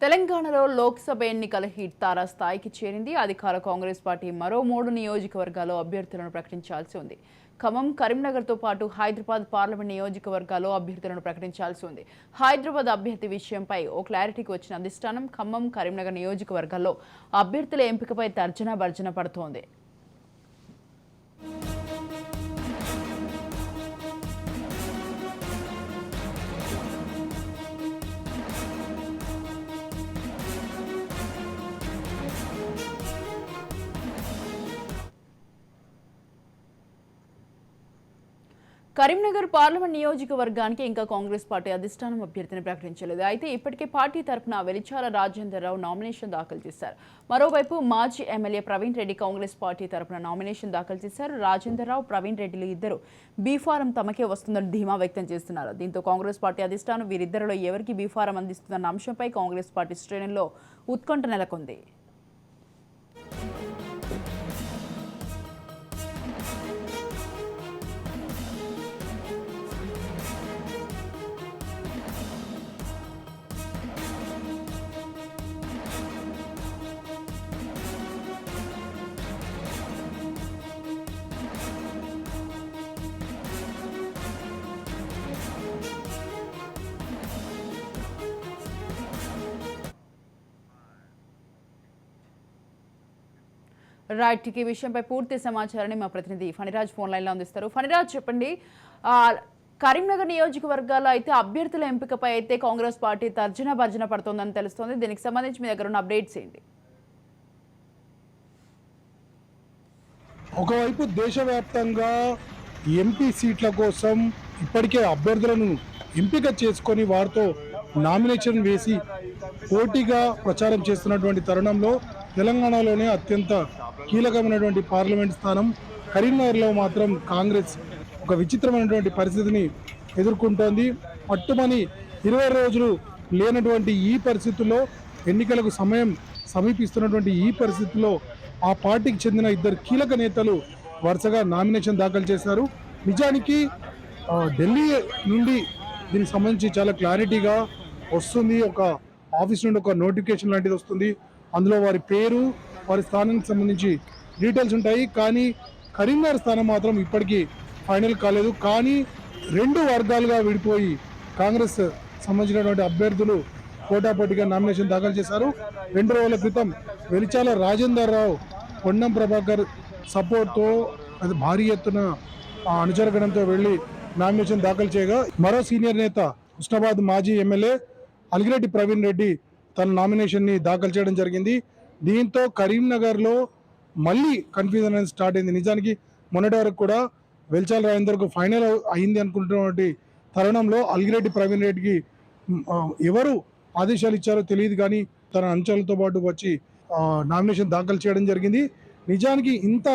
తెలంగాణలో లోక్సభ ఎన్నికల హీట్ తారాస్థాయికి చేరింది. అధికార కాంగ్రెస్ పార్టీ మరో 3 నియోజకవర్గాల్లో అభ్యర్థులను ప్రకటించాల్సి ఉంది. ఖమ్మం, కరీంనగర్తో పాటు హైదరాబాద్ పార్లమెంట్ నియోజకవర్గాల్లో అభ్యర్థులను ప్రకటించాల్సి ఉంది. హైదరాబాద్ అభ్యర్థి విషయంపై ఓ క్లారిటీకి వచ్చిన అధిష్టానం ఖమ్మం, కరీంనగర్ నియోజకవర్గాల్లో అభ్యర్థుల ఎంపికపై తర్జన భర్జన పడుతోంది. కరీంనగర్ పార్లమెంట్ నియోజకవర్గానికి ఇంకా కాంగ్రెస్ పార్టీ అధిష్టానం అభ్యర్థిని ప్రకటించలేదు. అయితే ఇప్పటికే పార్టీ తరఫున వెలిచాల రాజేందర్రావు నామినేషన్ దాఖలు చేశారు. మరోవైపు మాజీ ఎమ్మెల్యే ప్రవీణ్ రెడ్డి కాంగ్రెస్ పార్టీ తరఫున నామినేషన్ దాఖలు చేశారు. రాజేందర్రావు, ప్రవీణ్ రెడ్డిలు ఇద్దరు బీఫారం తమకే వస్తుందని ధీమా వ్యక్తం చేస్తున్నారు. దీంతో కాంగ్రెస్ పార్టీ అధిష్టానం వీరిద్దరిలో ఎవరికి బీఫారం అందిస్తుందన్న అంశంపై కాంగ్రెస్ పార్టీ శ్రేణుల్లో ఉత్కంఠ నెలకొంది. రైట్, ఈ విషయంపై పూర్తి సమాచారాన్ని మా ప్రతినిధి ఫణిరాజ్ ఫోన్ లైన్లో అందిస్తారు. ఫణిరాజ్, చెప్పండి. కరీంనగర్ నియోజకవర్గాల్లో అయితే అభ్యర్థుల ఎంపికపై అయితే కాంగ్రెస్ పార్టీ తర్జన భర్జన పడుతోందని తెలుస్తోంది. దీనికి సంబంధించి మీ దగ్గర ఉన్న అప్డేట్స్ ఏంటి? ఒకవైపు దేశవ్యాప్తంగా ఎంపీ సీట్ల కోసం ఇప్పటికే అభ్యర్థులను ఎంపిక చేసుకొని వారితో నామినేషన్ వేసి పోటీగా ప్రచారం చేస్తున్నటువంటి తరుణంలో తెలంగాణలోనే అత్యంత కీలకమైనటువంటి పార్లమెంట్ స్థానం కరీంనగర్లో మాత్రం కాంగ్రెస్ ఒక విచిత్రమైనటువంటి పరిస్థితిని ఎదుర్కొంటోంది. పట్టుమని 20 రోజులు లేనటువంటి ఈ పరిస్థితుల్లో, ఎన్నికలకు సమయం సమీపిస్తున్నటువంటి ఈ పరిస్థితుల్లో ఆ పార్టీకి చెందిన ఇద్దరు కీలక నేతలు వరుసగా నామినేషన్ దాఖలు చేశారు. నిజానికి ఢిల్లీ నుండి దీనికి సంబంధించి చాలా క్లారిటీగా వస్తుంది. ఒక ఆఫీస్ నుండి ఒక నోటిఫికేషన్ లాంటిది వస్తుంది. అందులో వారి పేరు, వారి స్థానానికి సంబంధించి డీటెయిల్స్ ఉంటాయి. కానీ కరీంనగర్ స్థానం మాత్రం ఇప్పటికీ ఫైనల్ కాలేదు. కానీ 2 వర్గాలుగా విడిపోయి కాంగ్రెస్ సంబంధించినటువంటి అభ్యర్థులు పోటాపోటీగా నామినేషన్ దాఖలు చేశారు. 2 రోజుల క్రితం వెలిచాల రాజేందర్రావు, పొన్నం ప్రభాకర్ సపోర్ట్తో అది భారీ ఎత్తున అనుచరగణంతో వెళ్లి నామినేషన్ దాఖలు చేయగా, మరో సీనియర్ నేత హుస్నాబాద్ మాజీ ఎమ్మెల్యే అలిగిరెడ్డి ప్రవీణ్ రెడ్డి తన నామినేషన్ని దాఖలు చేయడం జరిగింది. దీంతో కరీంనగర్లో మళ్ళీ కన్ఫ్యూజన్ అనేది స్టార్ట్ అయింది. నిజానికి మొన్నటి వరకు కూడా వెలిచాల రాజేందర్కు ఫైనల్ అయింది అనుకుంటున్నటువంటి తరుణంలో అలిగిరెడ్డి ప్రవీణ్ రెడ్డికి ఎవరు ఆదేశాలు ఇచ్చారో తెలియదు, కానీ తన అంశాలతో పాటు వచ్చి నామినేషన్ దాఖలు చేయడం జరిగింది. నిజానికి ఇంత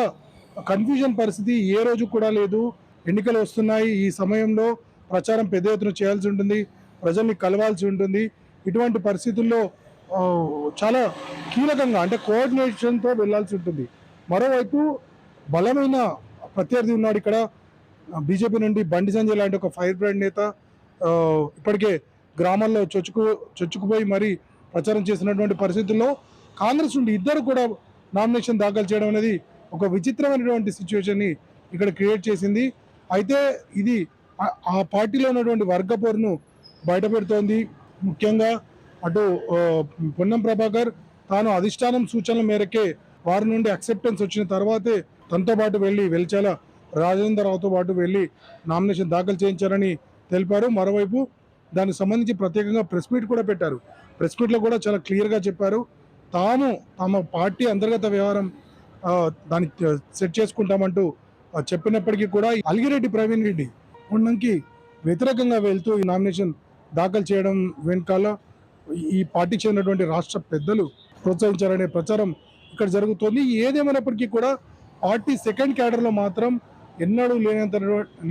కన్ఫ్యూజన్ పరిస్థితి ఏ రోజు కూడా లేదు. ఎన్నికలు వస్తున్నాయి, ఈ సమయంలో ప్రచారం పెద్ద ఎత్తున చేయాల్సి ఉంటుంది, ప్రజల్ని కలవాల్సి ఉంటుంది. ఇటువంటి పరిస్థితుల్లో చాలా కీలకంగా అంటే కోఆర్డినేషన్తో వెళ్లాల్సి ఉంటుంది. మరోవైపు బలమైన ప్రత్యర్థి ఉన్నాడు ఇక్కడ. బీజేపీ నుండి బండి సంజయ్ లాంటి ఒక ఫైర్ బ్రాండ్ నేత ఇప్పటికే గ్రామాల్లో చొచ్చుకుపోయి మరీ ప్రచారం చేసినటువంటి పరిస్థితుల్లో కాంగ్రెస్ నుండి ఇద్దరు కూడా నామినేషన్ దాఖలు చేయడం అనేది ఒక విచిత్రమైనటువంటి సిచ్యువేషన్ని ఇక్కడ క్రియేట్ చేసింది. అయితే ఇది ఆ పార్టీలో ఉన్నటువంటి వర్గపోరును బయటపెడుతోంది. ముఖ్యంగా అటు పొన్నం ప్రభాకర్ తాను అధిష్టానం సూచనల మేరకే వారి నుండి అక్సెప్టెన్స్ వచ్చిన తర్వాతే తనతో పాటు వెళ్ళి వెలిచాల రాజేంద్రరావుతో పాటు వెళ్ళి నామినేషన్ దాఖలు చేయించారని తెలిపారు. మరోవైపు దానికి సంబంధించి ప్రత్యేకంగా ప్రెస్ మీట్ కూడా పెట్టారు. ప్రెస్ మీట్లో కూడా చాలా క్లియర్గా చెప్పారు, తమ పార్టీ అంతర్గత వ్యవహారం దాన్ని సెట్ చేసుకుంటామంటూ చెప్పినప్పటికీ కూడా అలిగిరెడ్డి ప్రవీణ్ రెడ్డి పొన్నంకి వ్యతిరేకంగా వెళ్తూ ఈ నామినేషన్ దాఖలు చేయడం వెనుకాల ఈ పార్టీకి చెందినటువంటి రాష్ట్ర పెద్దలు ప్రోత్సహించారనే ప్రచారం ఇక్కడ జరుగుతోంది. ఏదేమైనప్పటికీ కూడా పార్టీ సెకండ్ క్యాడర్లో మాత్రం ఎన్నడూ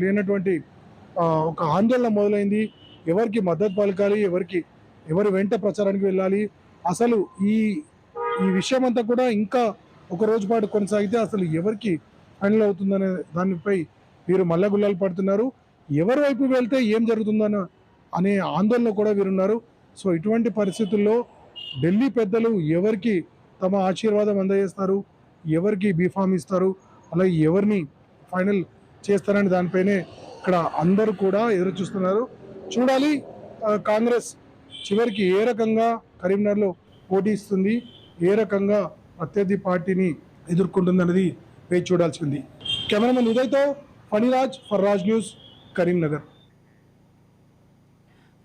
లేనటువంటి ఒక ఆందోళన మొదలైంది. ఎవరికి మద్దతు పలకాలి, ఎవరి వెంట ప్రచారానికి వెళ్ళాలి, అసలు ఈ విషయం అంతా కూడా ఇంకా ఒక రోజు పాటు కొనసాగితే అసలు ఎవరికి ఫైనల్ అవుతుందనే దానిపై వీరు మల్లగుల్లాలు పడుతున్నారు. ఎవరి వైపు వెళ్తే ఏం జరుగుతుందన్న అనే ఆందోళన కూడా వీరున్నారు. సో ఇటువంటి పరిస్థితుల్లో ఢిల్లీ పెద్దలు ఎవరికి తమ ఆశీర్వాదం అందజేస్తారు, ఎవరికి బీఫామ్ ఇస్తారు, అలాగే ఎవరిని ఫైనల్ చేస్తారని దానిపైనే ఇక్కడ అందరూ కూడా ఎదురు చూస్తున్నారు. చూడాలి కాంగ్రెస్ చివరికి ఏ రకంగా కరీంనగర్లో పోటీ ఇస్తుంది, ఏ రకంగా ప్రత్యర్థి పార్టీని ఎదుర్కొంటుందన్నది వేచి చూడాల్సింది. కెమెరామెన్ ఉదయ్తో Phaniraj for Raj news, Karimnagar.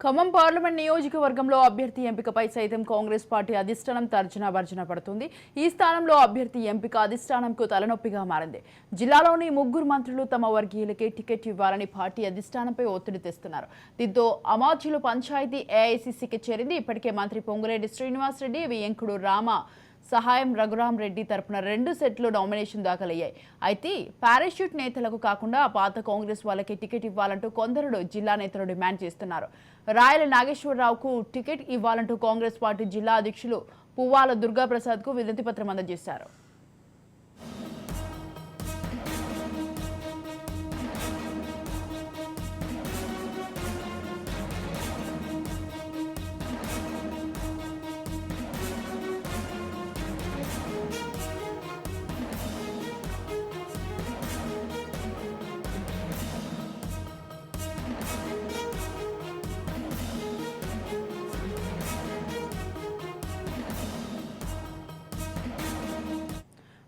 Khammam parliament నియోజకవర్గంలో అభ్యర్థి ఎంపికపై సైతం కాంగ్రెస్ పార్టీ అధిష్టానం తర్జన భర్జన పడుతుంది. ఈ స్థానంలో అభ్యర్థి ఎంపిక అధిష్టానంకు తలనొప్పిగా మారింది. జిల్లాలోని 3 మంత్రులు తమ వర్గీయులకే టికెట్ ఇవ్వాలని పార్టీ అధిష్టానంపై ఒత్తిడి తెస్తున్నారు. దీంతో అమాత్యులు పంచాయతీ ఏఐసీసీకి చేరింది. ఇప్పటికే మంత్రి పొంగులేటి శ్రీనివాసరెడ్డి, వెంకుడు రామ సహాయం రఘురాం రెడ్డి తరపున 2 సెట్లు నామినేషన్ దాఖలయ్యాయి. అయితే పారాషూట్ నేతలకు కాకుండా పాత కాంగ్రెస్ వాళ్ళకి టికెట్ ఇవ్వాలంటూ కొందరు జిల్లా నేతలు డిమాండ్ చేస్తున్నారు. రాయల నాగేశ్వరరావుకు టికెట్ ఇవ్వాలంటూ కాంగ్రెస్ పార్టీ జిల్లా అధ్యక్షులు పువ్వాల దుర్గాప్రసాద్కు వినతి పత్రం అందజేశారు.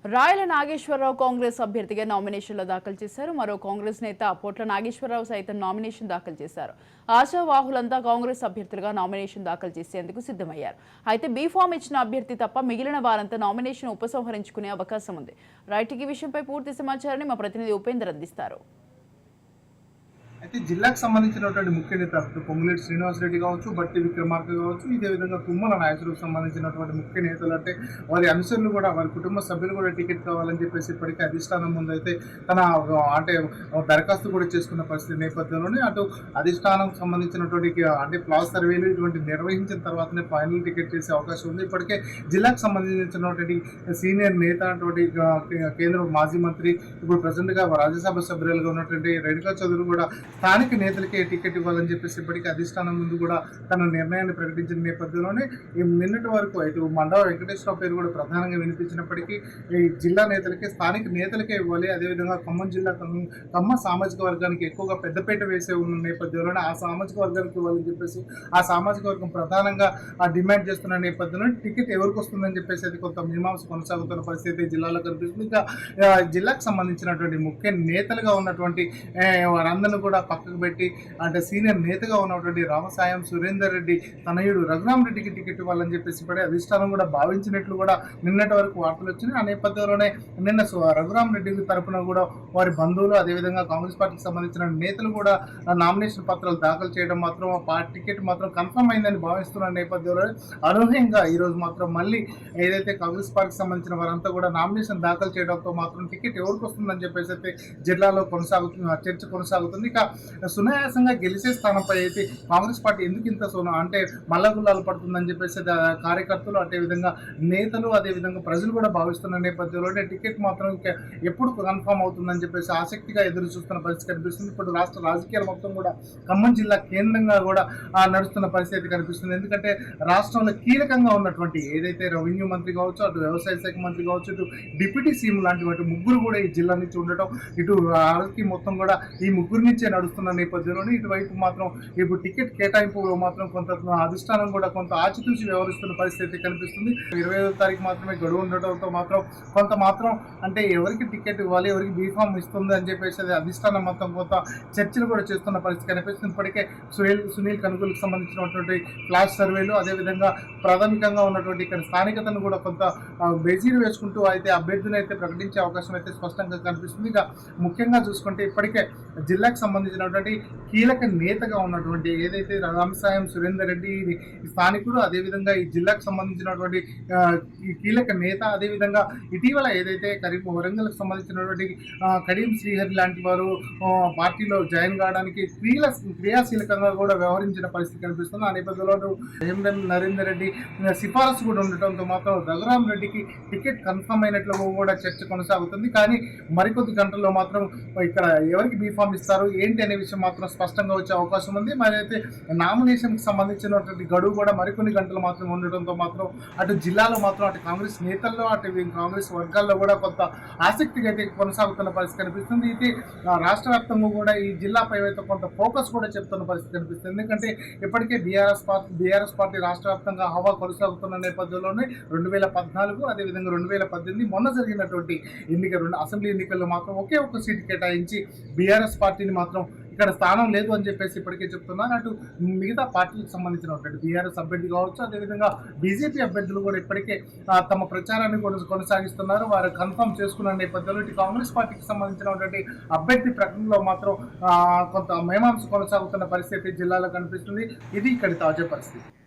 రాయల నాగేశ్వరరావు కాంగ్రెస్ అభ్యర్థిగా నామినేషన్లు దాఖలు చేశారు. మరో కాంగ్రెస్ నేత పోట్ల నాగేశ్వరరావు సైతం నామినేషన్ దాఖలు చేశారు. ఆశావాహులంతా కాంగ్రెస్ అభ్యర్థులుగా నామినేషన్ దాఖలు చేసేందుకు సిద్ధమయ్యారు. అయితే బీఫామ్ ఇచ్చిన అభ్యర్థి తప్ప మిగిలిన వారంతా నామినేషన్ ఉపసంహరించుకునే అవకాశం ఉంది. రైట్, ఈ విషయంపై పూర్తి సమాచారాన్ని మా ప్రతినిధి ఉపేందర్ అందిస్తారు. అయితే జిల్లాకు సంబంధించినటువంటి ముఖ్య నేత పొంగులేటి శ్రీనివాసరెడ్డి కావచ్చు, బట్టి విక్రమార్క కావచ్చు, ఇదే విధంగా తుమ్మల నాగేశ్వరరావుకు సంబంధించినటువంటి ముఖ్య నేతలు అంటే వారి అనుచరులు కూడా, వారి కుటుంబ సభ్యులు కూడా టికెట్ కావాలని చెప్పేసి ఇప్పటికీ అధిష్టానం ముందు అయితే తన అంటే దరఖాస్తు కూడా చేసుకున్న పరిస్థితి నేపథ్యంలోనే అటు అధిష్టానం సంబంధించినటువంటి అంటే ప్లాస్ సర్వేలు ఇటువంటి నిర్వహించిన తర్వాతనే ఫైనల్ టికెట్ చేసే అవకాశం ఉంది. ఇప్పటికే జిల్లాకు సంబంధించినటువంటి సీనియర్ నేత అటువంటి కేంద్ర మాజీ మంత్రి, ఇప్పుడు ప్రజెంట్గా రాజ్యసభ సభ్యులుగా ఉన్నటువంటి రేణుకా చౌదరి కూడా స్థానిక నేతలకే టికెట్ ఇవ్వాలని చెప్పేసి ఇప్పటికీ అధిష్టానం ముందు కూడా తన నిర్ణయాన్ని ప్రకటించిన నేపథ్యంలోనే ఈ నిన్నటి వరకు ఇటు మండవ వెంకటేశ్వరరావు పేరు కూడా ప్రధానంగా వినిపించినప్పటికీ ఈ జిల్లా నేతలకే, స్థానిక నేతలకే ఇవ్వాలి. అదేవిధంగా ఖమ్మం జిల్లా ఖమ్మ సామాజిక వర్గానికి ఎక్కువగా పెద్దపీట వేసే ఉన్న నేపథ్యంలోనే ఆ సామాజిక వర్గానికి ఇవ్వాలని చెప్పేసి ఆ సామాజిక వర్గం ప్రధానంగా డిమాండ్ చేస్తున్న నేపథ్యంలో టికెట్ ఎవరికి వస్తుందని చెప్పేసి అది కొంత మీమాంస కొనసాగుతున్న పరిస్థితి జిల్లాలో కనిపిస్తుంది. ఇంకా జిల్లాకు సంబంధించినటువంటి ముఖ్య నేతలుగా ఉన్నటువంటి వారందరినీ కూడా పక్కకు పెట్టి అంటే సీనియర్ నేతగా ఉన్నటువంటి రామసాయం సురేందర్ రెడ్డి తనయుడు రఘురాం రెడ్డికి టికెట్ ఇవ్వాలని చెప్పేసి ఇప్పుడే అధిష్టానం కూడా భావించినట్లు కూడా నిన్నటి వరకు వార్తలు వచ్చినాయి. ఆ నేపథ్యంలోనే నిన్న రఘురాం రెడ్డి తరఫున కూడా వారి బంధువులు, అదేవిధంగా కాంగ్రెస్ పార్టీకి సంబంధించిన నేతలు కూడా నామినేషన్ పత్రాలు దాఖలు చేయడం మాత్రం టికెట్ మాత్రం కన్ఫర్మ్ అయిందని భావిస్తున్న నేపథ్యంలో అనూహ్యంగా ఈరోజు మాత్రం మళ్ళీ ఏదైతే కాంగ్రెస్ పార్టీకి సంబంధించిన వారంతా కూడా నామినేషన్ దాఖలు చేయడంతో మాత్రం టికెట్ ఎవరికి వస్తుందని చెప్పేసి అయితే జిల్లాలో చర్చ కొనసాగుతుంది. ఇక సునాయాసంగా గెలిచే స్థానంపై అయితే కాంగ్రెస్ పార్టీ ఎందుకు ఇంత అంటే మల్లగుల్లాలు పడుతుందని చెప్పేసి కార్యకర్తలు, అదేవిధంగా నేతలు, అదేవిధంగా ప్రజలు కూడా భావిస్తున్న నేపథ్యంలోనే టికెట్ మాత్రం ఎప్పుడు కన్ఫర్మ్ అవుతుందని చెప్పేసి ఆసక్తిగా ఎదురు చూస్తున్న పరిస్థితి కనిపిస్తుంది. ఇప్పుడు రాష్ట్ర రాజకీయాలు మొత్తం కూడా ఖమ్మం జిల్లా కేంద్రంగా కూడా నడుస్తున్న పరిస్థితి కనిపిస్తుంది. ఎందుకంటే రాష్ట్రంలో కీలకంగా ఉన్నటువంటి ఏదైతే రెవెన్యూ మంత్రి కావచ్చు, అటు వ్యవసాయ శాఖ మంత్రి కావచ్చు, ఇటు డిప్యూటీ సీఎం లాంటి వాటి ముగ్గురు కూడా ఈ జిల్లా నుంచి ఉండటం, ఇటు రాజకీయ మొత్తం కూడా ఈ ముగ్గురు నుంచే నడుస్తున్న నేపథ్యంలోనే ఇటువైపు మాత్రం ఇప్పుడు టికెట్ కేటాయింపులో మాత్రం కొంత అధిష్టానం కూడా కొంత ఆచితూచి వ్యవహరిస్తున్న పరిస్థితి కనిపిస్తుంది. 25వ తారీఖు మాత్రమే గడువు ఉండటంతో మాత్రం కొంత మాత్రం అంటే ఎవరికి టికెట్ ఇవ్వాలి, ఎవరికి బీఫామ్ ఇస్తుంది అని చెప్పేసి అధిష్టానం మొత్తం కొంత చర్చలు కూడా చేస్తున్న పరిస్థితి కనిపిస్తుంది. ఇప్పటికే సునీల్ కనుగోలుకు సంబంధించినటువంటి ఫ్లాష్ సర్వేలు, అదేవిధంగా ప్రాథమికంగా ఉన్నటువంటి ఇక్కడ స్థానికతను కూడా కొంత బెజీలు వేసుకుంటూ అయితే అభ్యర్థిని అయితే ప్రకటించే అవకాశం అయితే స్పష్టంగా కనిపిస్తుంది. ఇక ముఖ్యంగా చూసుకుంటే ఇప్పటికే జిల్లాకు సంబంధించినటువంటి కీలక నేతగా ఉన్నటువంటి ఏదైతే రామసాయం సురేందర్ రెడ్డి స్థానికుడు, అదేవిధంగా ఈ జిల్లాకు సంబంధించినటువంటి ఈ కీలక నేత, అదేవిధంగా ఇటీవల ఏదైతే వరంగల్కి సంబంధించినటువంటి కరీం శ్రీహరి లాంటి వారు పార్టీలో జాయిన్ కావడానికి క్రియాశీలకంగా కూడా వ్యవహరించిన పరిస్థితి కనిపిస్తుంది. ఆ నేపథ్యంలో నరేందర్ రెడ్డి సిఫారసు కూడా ఉండటంతో మాత్రం రఘురాం రెడ్డికి టికెట్ కన్ఫర్మ్ అయినట్లు కూడా చర్చ కొనసాగుతుంది. కానీ మరికొద్ది గంటల్లో మాత్రం ఇక్కడ ఎవరికి బీఫామ్ ఇస్తారు ఏంటి అనే విషయం మాత్రం స్పష్టంగా వచ్చే అవకాశం ఉంది. మరి అయితే నామినేషన్కి సంబంధించినటువంటి గడువు కూడా మరికొన్ని గంటలు మాత్రం ఉండటంతో మాత్రం అటు జిల్లాలో మాత్రం అటు కాంగ్రెస్ నేతల్లో అటు కాంగ్రెస్ వర్గాల్లో కూడా కొంత ఆసక్తిగా అయితే కొనసాగుతున్న పరిస్థితి కనిపిస్తుంది. ఇది రాష్ట్ర వ్యాప్తంగా కూడా ఈ జిల్లాపై అయితే కొంత ఫోకస్ కూడా చెప్తున్న పరిస్థితి కనిపిస్తుంది. ఎందుకంటే ఇప్పటికే బీఆర్ఎస్ పార్టీ రాష్ట్ర వ్యాప్తంగా హవా కొనసాగుతున్న నేపథ్యంలోనే 2014 అదేవిధంగా 2018 మొన్న జరిగినటువంటి అసెంబ్లీ ఎన్నికల్లో మాత్రం ఒకే ఒక్క సీటు కేటాయించి బీఆర్ఎస్ పార్టీని మాత్రం ఇక్కడ స్థానం లేదు అని చెప్పేసి ఇప్పటికే చెప్తున్నారు. అటు మిగతా పార్టీలకు సంబంధించినటువంటి బీఆర్ఎస్ అభ్యర్థి కావచ్చు, అదేవిధంగా బీజేపీ అభ్యర్థులు కూడా ఇప్పటికే తమ ప్రచారాన్ని కొనసాగిస్తున్నారు. వారు కన్ఫర్మ్ చేసుకున్న నేపథ్యంలో ఇటు కాంగ్రెస్ పార్టీకి సంబంధించినటువంటి అభ్యర్థి ప్రకటనలో మాత్రం కొంత మేమాంస కొనసాగుతున్న పరిస్థితి జిల్లాలో కనిపిస్తుంది. ఇది ఇక్కడి తాజా పరిస్థితి.